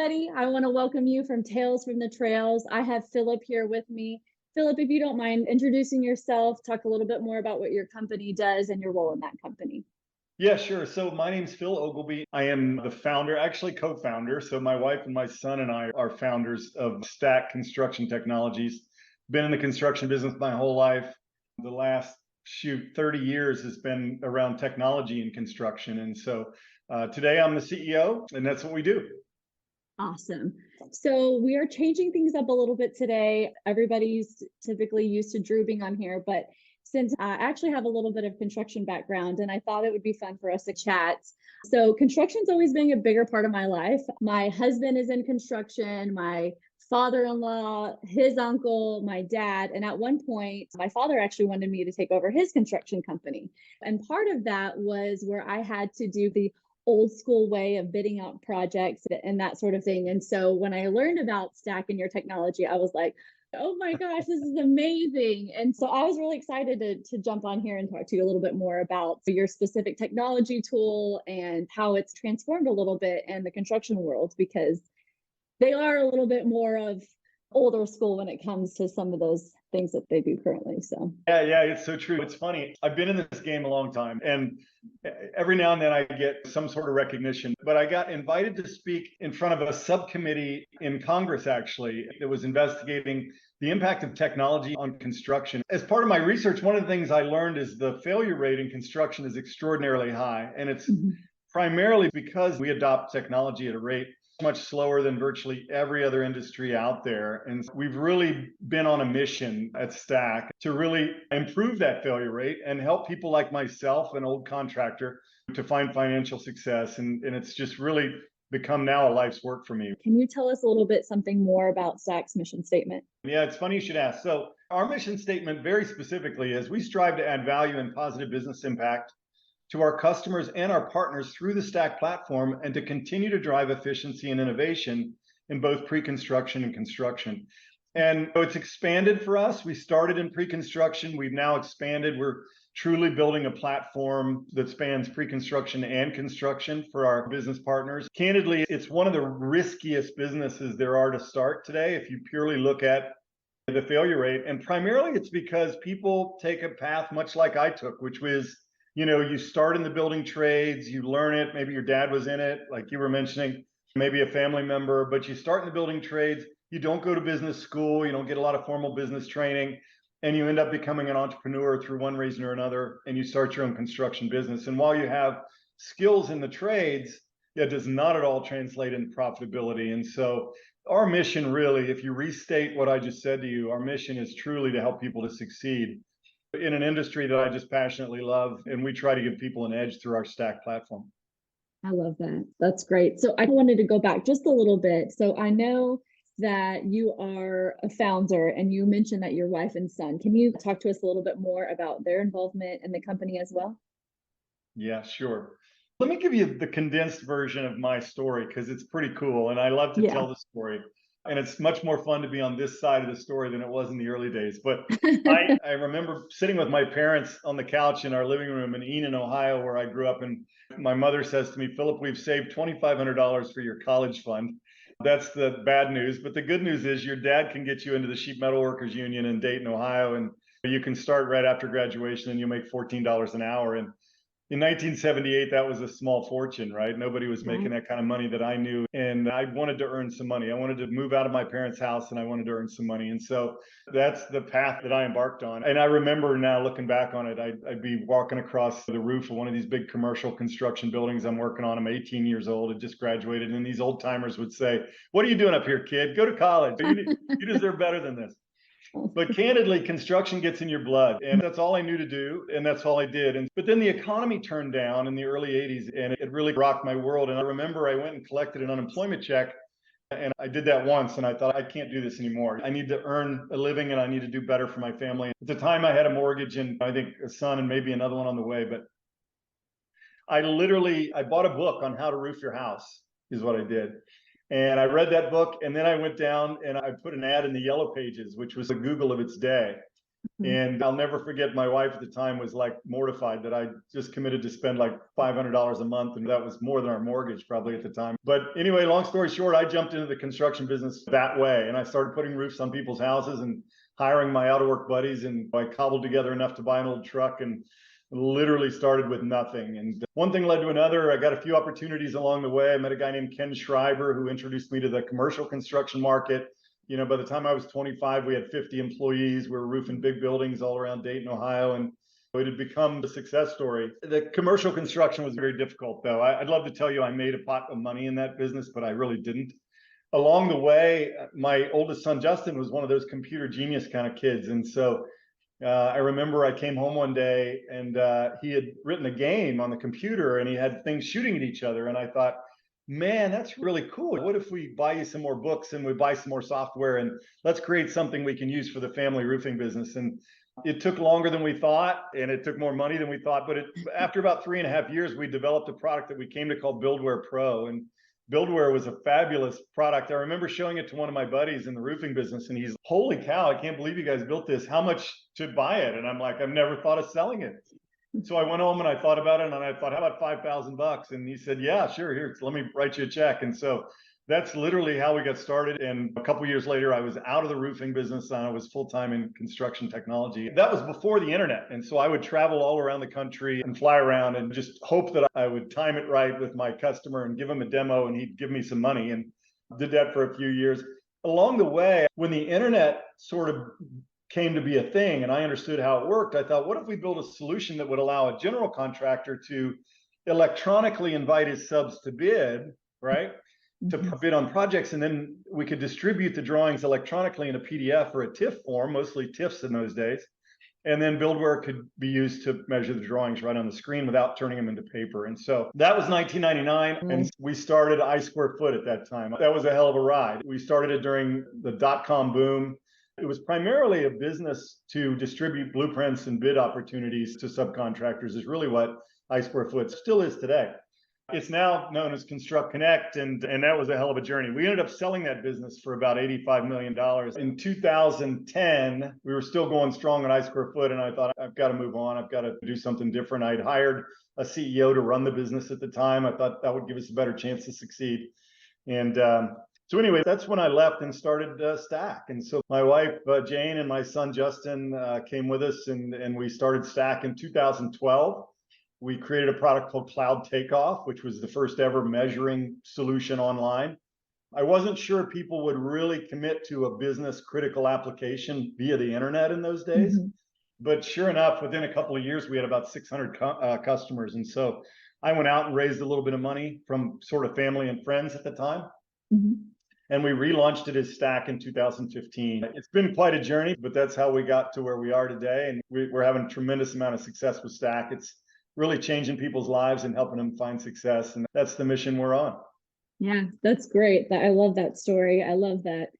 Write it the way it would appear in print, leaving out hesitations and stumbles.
everybody. I want to welcome you from Tales from the Trails. I have Philip here with me. Philip, if you don't mind introducing yourself, talk a little bit more about what your company does and your role in that company. Yeah, sure. So my name's Phil Ogilby. I am the founder, actually co-founder. So my wife and my son and I are founders of Stack Construction Technologies. Been in the construction business my whole life. The last 30 years has been around technology and construction. And so today I'm the CEO, and that's what we do. Awesome. So we are changing things up a little bit today. Everybody's typically used to Drew being on here, but since I actually have a little bit of construction background and I thought it would be fun for us to chat. So construction's always been a bigger part of my life. My husband is in construction, my father-in-law, his uncle, my dad, and at one point, my father actually wanted me to take over his construction company. And part of that was where I had to do the old school way of bidding out projects and that sort of thing. And so when I learned about Stack and your technology, I was like, oh my gosh, this is amazing. And so I was really excited to jump on here and talk to you a little bit more about your specific technology tool and how it's transformed a little bit in the construction world, because they are a little bit more of older school when it comes to some of those things that they do currently. So yeah, it's so true. It's funny. I've been in this game a long time, and every now and then I get some sort of recognition. But I got invited to speak in front of a subcommittee in Congress, actually, that was investigating the impact of technology on construction. As part of my research, one of the things I learned is the failure rate in construction is extraordinarily high, and it's primarily because we adopt technology at a rate much slower than virtually every other industry out there. And we've really been on a mission at Stack to really improve that failure rate and help people like myself, an old contractor, to find financial success. And it's just really become now a life's work for me. Can you tell us a little bit something more about Stack's mission statement? Yeah, it's funny you should ask. So our mission statement very specifically is we strive to add value and positive business impact to our customers and our partners through the Stack platform, and to continue to drive efficiency and innovation in both pre-construction and construction. And so it's expanded for us. We started in pre-construction. We've now expanded. We're truly building a platform that spans pre-construction and construction for our business partners. Candidly, it's one of the riskiest businesses there are to start today if you purely look at the failure rate. And primarily it's because people take a path much like I took, which was, you start in the building trades, you learn it. Maybe your dad was in it, like you were mentioning, maybe a family member, but you start in the building trades. You don't go to business school. You don't get a lot of formal business training, and you end up becoming an entrepreneur through one reason or another, and you start your own construction business. And while you have skills in the trades, it does not at all translate into profitability. And so our mission really, if you restate what I just said to you, our mission is truly to help people to succeed in an industry that I just passionately love, and we try to give people an edge through our Stack platform. I love that. That's great. So I wanted to go back just a little bit. So I know that you are a founder and you mentioned that your wife and son. Can you talk to us a little bit more about their involvement in the company as well? Yeah, sure. Let me give you the condensed version of my story because it's pretty cool, and I love to tell the story. And it's much more fun to be on this side of the story than it was in the early days. But I remember sitting with my parents on the couch in our living room in Enon, Ohio, where I grew up. And my mother says to me, Philip, we've saved $2,500 for your college fund. That's the bad news. But the good news is your dad can get you into the Sheet Metal Workers Union in Dayton, Ohio. And you can start right after graduation and you'll make $14 an hour. And in 1978, that was a small fortune, right? Nobody was making that kind of money that I knew. And I wanted to earn some money. I wanted to move out of my parents' house and I wanted to earn some money. And so that's the path that I embarked on. And I remember now looking back on it, I'd be walking across the roof of one of these big commercial construction buildings I'm working on. I'm 18 years old, I just graduated. And these old timers would say, what are you doing up here, kid? Go to college. You deserve better than this. But candidly, construction gets in your blood, and that's all I knew to do, and that's all I did. But then the economy turned down in the early 80s, and it really rocked my world. And I remember I went and collected an unemployment check, and I did that once, and I thought, I can't do this anymore. I need to earn a living, and I need to do better for my family. At the time, I had a mortgage, and I think a son, and maybe another one on the way. But I bought a book on how to roof your house, is what I did. And I read that book, and then I went down and I put an ad in the Yellow Pages, which was the Google of its day. And I'll never forget, my wife at the time was like mortified that I just committed to spend like $500 a month. And that was more than our mortgage probably at the time. But anyway, long story short, I jumped into the construction business that way. And I started putting roofs on people's houses and hiring my out of work buddies. And I cobbled together enough to buy an old truck and literally started with nothing. And one thing led to another. I got a few opportunities along the way. I met a guy named Ken Schreiber who introduced me to the commercial construction market. You know, by the time I was 25, we had 50 employees. We were roofing big buildings all around Dayton, Ohio, and it had become a success story. The commercial construction was very difficult, though. I'd love to tell you I made a pot of money in that business, but I really didn't. Along the way, my oldest son, Justin, was one of those computer genius kind of kids. And so I remember I came home one day and he had written a game on the computer and he had things shooting at each other. And I thought, man, that's really cool. What if we buy you some more books and we buy some more software and let's create something we can use for the family roofing business? And it took longer than we thought and it took more money than we thought. But after about 3.5 years, we developed a product that we came to call Buildware Pro. And Buildware was a fabulous product. I remember showing it to one of my buddies in the roofing business and he's, holy cow, I can't believe you guys built this. How much to buy it? And I'm like, I've never thought of selling it. So I went home and I thought about it and I thought, how about $5,000? And he said, yeah, sure. Here, let me write you a check. And so that's literally how we got started. And a couple of years later, I was out of the roofing business and I was full-time in construction technology. That was before the internet. And so I would travel all around the country and fly around and just hope that I would time it right with my customer and give him a demo and he'd give me some money, and did that for a few years. Along the way, when the internet sort of came to be a thing and I understood how it worked, I thought, what if we build a solution that would allow a general contractor to electronically invite his subs to bid, right? To bid on projects, and then we could distribute the drawings electronically in a PDF or a TIFF form, mostly TIFFs in those days. And then Buildware could be used to measure the drawings right on the screen without turning them into paper. And so that was 1999. And we started I Square Foot at that time. That was a hell of a ride. We started it during the dot-com boom. It was primarily a business to distribute blueprints and bid opportunities to subcontractors, is really what I Square Foot still is today. It's now known as Construct Connect, and that was a hell of a journey. We ended up selling that business for about $85 million. In 2010, we were still going strong at I Square Foot, and I thought, I've got to move on. I've got to do something different. I'd hired a CEO to run the business at the time. I thought that would give us a better chance to succeed. And so anyway, that's when I left and started Stack. And so my wife, Jane, and my son, Justin, came with us, and we started Stack in 2012. We created a product called Cloud Takeoff, which was the first ever measuring solution online. I wasn't sure people would really commit to a business critical application via the internet in those days. But sure enough, within a couple of years, we had about 600 customers. And so I went out and raised a little bit of money from sort of family and friends at the time. And we relaunched it as Stack in 2015. It's been quite a journey, but that's how we got to where we are today. And we're having a tremendous amount of success with Stack. It's really changing people's lives and helping them find success. And that's the mission we're on. Yeah, that's great. I love that story. I love that